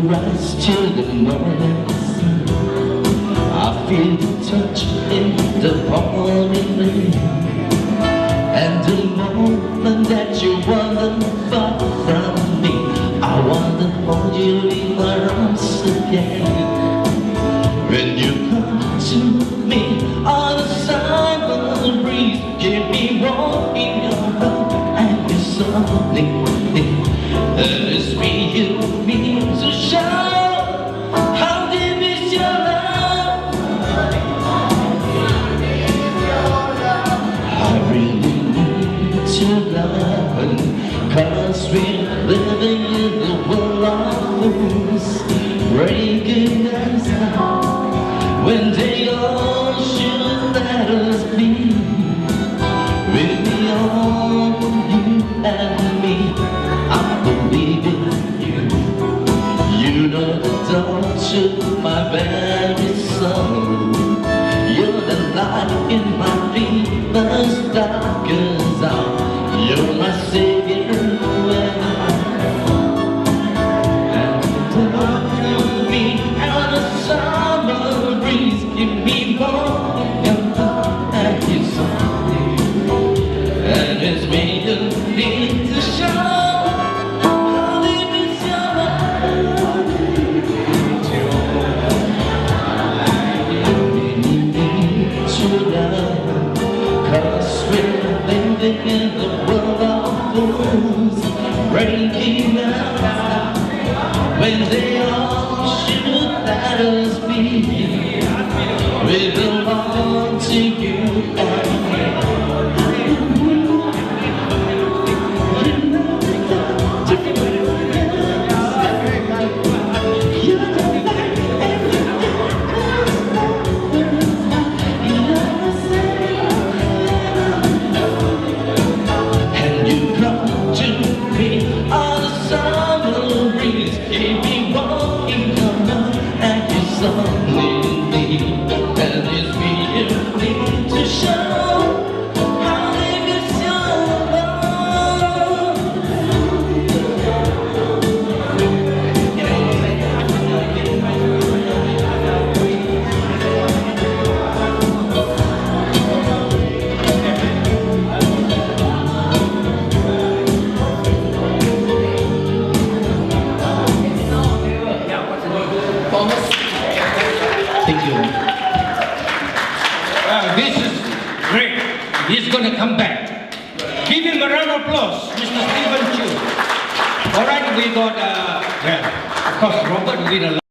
rise till the morning sun. I feel the touch in the pouring rain, and the moment that you wander far from me, I want to hold you in my arms again. When you come to me on a summer breeze, keep me warm in your love and your sunny. And it's me you mean to show. How deep is your love? I really need to love, 'cause we're living in the world of fools, breaking us down when they all should let us be. With me on you and me, I believe in you. You know the door to my very soul. You're the light in my deepest, darkest hour. You're my savior when me out of summer breeze, give me more your love and your song. And it's me you need to show. How deep is your love? You need to love, 'cause we're living in the world of fools, breaking us when they all should let us be. We belong to you and me. And you come to me on a summer breeze, keep me walking on and your sunny. And it's me you need to show. How deep is your love? Thank you. This is great. He's going to come back. Give him a round of applause, Mr. Stephen Chu. All right, we got, well, of course, Robert with a